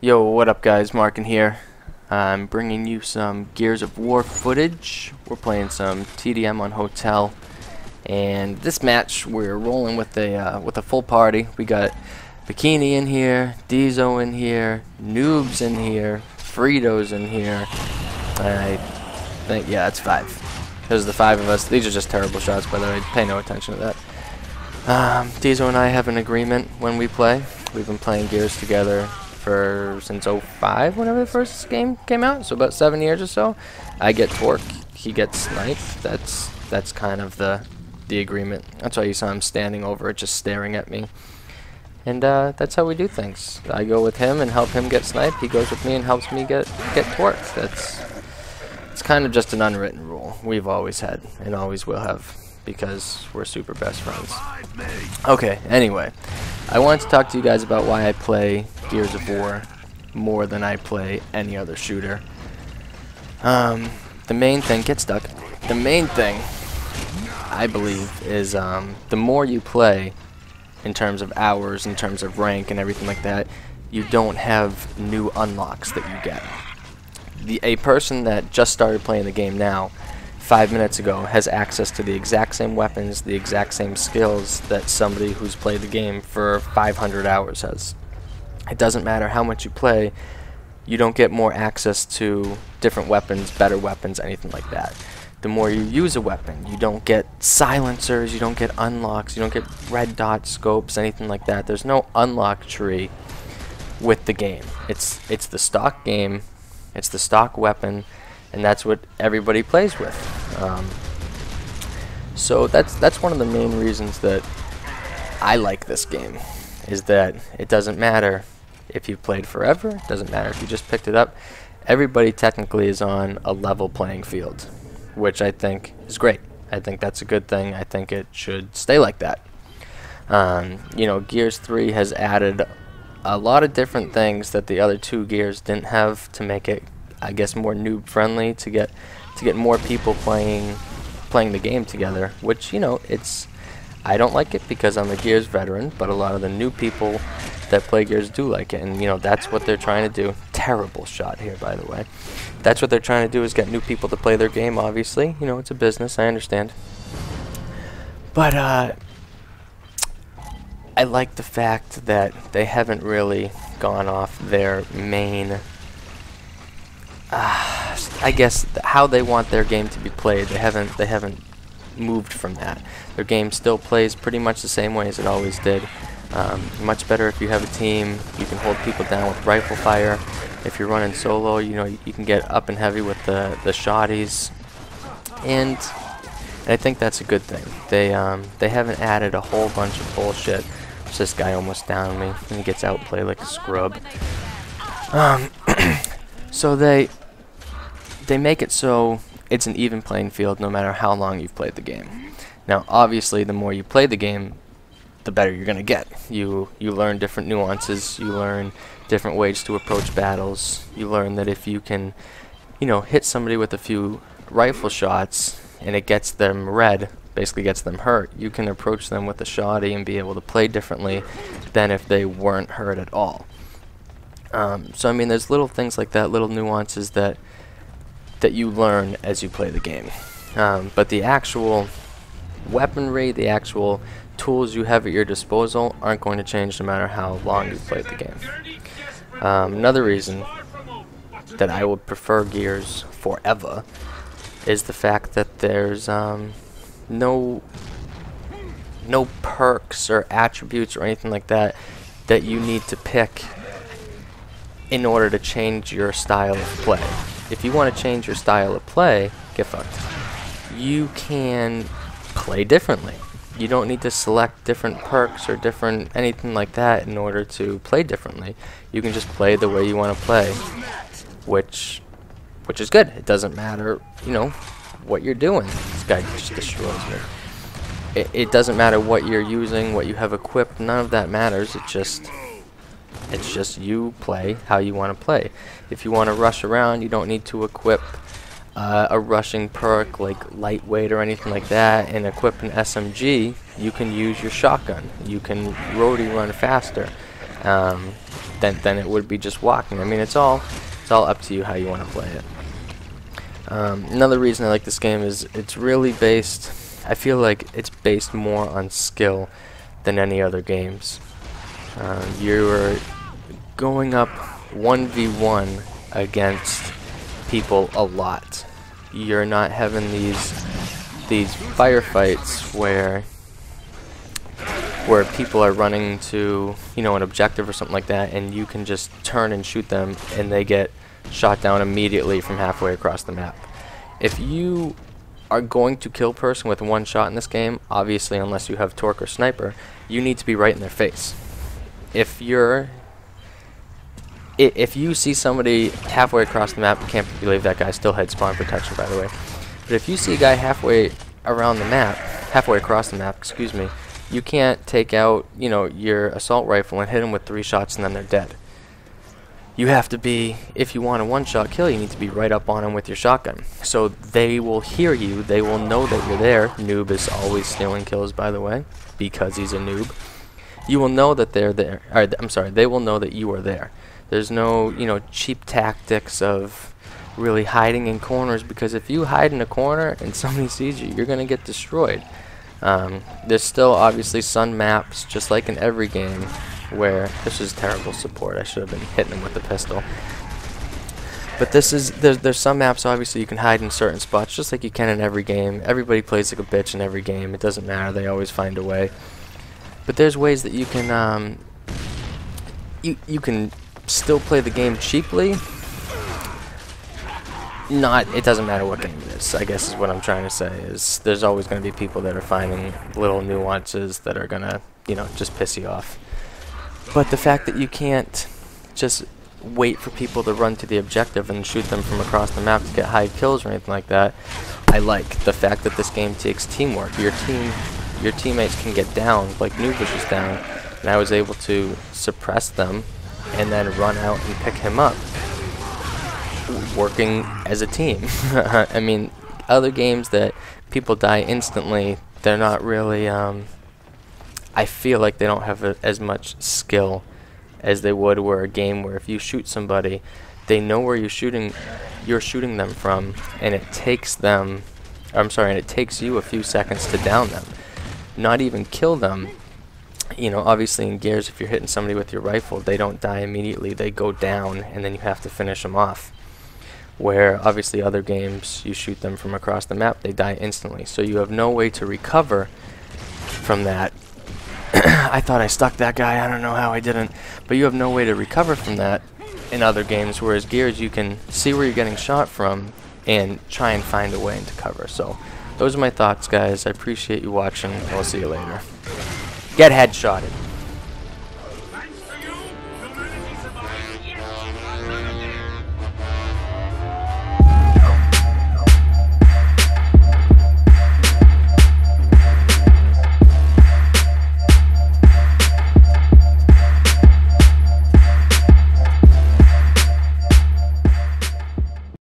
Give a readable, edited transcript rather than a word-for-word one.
Yo, what up guys, Markin here. I'm bringing you some Gears of War footage. We're playing some TDM on Hotel, and this match we're rolling with a full party. We got Bikini in here, Dieso in here, Noobs in here, Fritos in here. I think, yeah, it's 5. There's the 5 of us. These are just terrible shots, by the way. Pay no attention to that. Dieso and I have an agreement when we play. We've been playing Gears together since 05, whenever the first game came out, so about 7 years or so. I get Torque, he gets Sniped. That's kind of the agreement. That's why you saw him standing over it, just staring at me. And that's how we do things. I go with him and help him get Sniped. He goes with me and helps me get Torque. It's kind of just an unwritten rule we've always had and always will have, because we're super best friends. Okay, anyway, I wanted to talk to you guys about why I play Gears of War more than I play any other shooter. The main thing, get stuck. The main thing, I believe, is the more you play, in terms of hours, in terms of rank and everything like that, you don't have new unlocks that you get. A person that just started playing the game now, 5 minutes ago, has access to the exact same weapons, the exact same skills that somebody who's played the game for 500 hours has. It doesn't matter how much you play, you don't get more access to different weapons, better weapons, anything like that. The more you use a weapon, you don't get silencers, you don't get unlocks, you don't get red dot scopes, anything like that. There's no unlock tree with the game. It's the stock game, it's the stock weapon, and that's what everybody plays with. So that's one of the main reasons that I like this game, is that it doesn't matter if you've played forever, it doesn't matter if you just picked it up. Everybody technically is on a level playing field, which I think is great. I think that's a good thing. I think it should stay like that. You know, Gears 3 has added a lot of different things that the other 2 Gears didn't have to make it, I guess, more noob friendly, to get more people playing the game together, which, you know, I don't like it because I'm a Gears veteran, but a lot of the new people that play Gears do like it, and you know, that's what they're trying to do. Terrible shot here, by the way. That's what they're trying to do, is get new people to play their game. Obviously, you know, it's a business, I understand, but I like the fact that they haven't really gone off their main, I guess, how they want their game to be played. They haven't moved from that. Their game still plays pretty much the same way as it always did. Much better if you have a team. You can hold people down with rifle fire. If you're running solo, you know, you can get up and heavy with the shotties, and I think that's a good thing. They haven't added a whole bunch of bullshit. This guy almost downed me, and he gets outplayed like a scrub. So they make it so it's an even playing field no matter how long you've played the game. Now, obviously, the more you play the game, the better you're gonna get. You learn different nuances. You learn different ways to approach battles. You learn that if you can, you know, hit somebody with a few rifle shots and it gets them red, basically gets them hurt, you can approach them with a shotty and be able to play differently than if they weren't hurt at all. So I mean, there's little things like that, little nuances that you learn as you play the game. But the actual weaponry, the actual tools you have at your disposal aren't going to change no matter how long you've played the game. Another reason that I would prefer Gears forever is the fact that there's no perks or attributes or anything like that that you need to pick in order to change your style of play. If you want to change your style of play, get fucked. You can play differently. You don't need to select different perks or different anything like that in order to play differently. You can just play the way you want to play, which is good. It doesn't matter, you know, what you're doing. This guy just destroys me. It doesn't matter what you're using, what you have equipped. None of that matters. It's just you play how you want to play. If you want to rush around, you don't need to equip a rushing perk like lightweight or anything like that and equip an SMG. You can use your shotgun. You can roadie run faster. than it would be just walking. I mean, it's all up to you how you want to play it. Another reason I like this game is it's really based, I feel like it's based more on skill than any other games. You're going up 1v1 against people a lot. You're not having these firefights where people are running to, you know, an objective or something like that, and you can just turn and shoot them and they get shot down immediately from halfway across the map. If you are going to kill a person with one shot in this game, obviously unless you have torque or sniper, you need to be right in their face. If you see somebody halfway across the map, I can't believe that guy still had spawn protection, by the way. But if you see a guy halfway across the map, excuse me, you can't take out, you know, your assault rifle and hit them with 3 shots and then they're dead. You have to be, if you want a one-shot kill, you need to be right up on them with your shotgun. So they will hear you, they will know that you're there. Noob is always stealing kills, by the way, because he's a noob. You will know that they're there. They will know that you are there. There's no, you know, cheap tactics of really hiding in corners, because if you hide in a corner and somebody sees you, you're going to get destroyed. There's still obviously some maps, just like in every game, where this is terrible support. I should have been hitting him with the pistol. But there's some maps obviously you can hide in certain spots, just like you can in every game. Everybody plays like a bitch in every game. It doesn't matter. They always find a way. But there's ways that you can you can still play the game cheaply. It doesn't matter what game it is, I guess is what I'm trying to say. Is there's always going to be people that are finding little nuances that are going to, you know, just piss you off. But the fact that you can't just wait for people to run to the objective and shoot them from across the map to get high kills or anything like that, I like the fact that this game takes teamwork. Your teammates can get down, like Noobish was down, and I was able to suppress them and then run out and pick him up, working as a team. I mean, other games that people die instantly, they're not really, I feel like they don't have as much skill as they would where a game where if you shoot somebody, they know where you're shooting them from, and it takes them, and it takes you a few seconds to down them. Not even kill them. You know, obviously in Gears, if you're hitting somebody with your rifle, they don't die immediately, they go down, and then you have to finish them off. Where obviously other games, you shoot them from across the map, they die instantly. So you have no way to recover from that. I thought I stuck that guy, I don't know how I didn't. But you have no way to recover from that in other games, whereas Gears, you can see where you're getting shot from and try and find a way into cover. So those are my thoughts, guys. I appreciate you watching. I'll see you later. Get headshotted.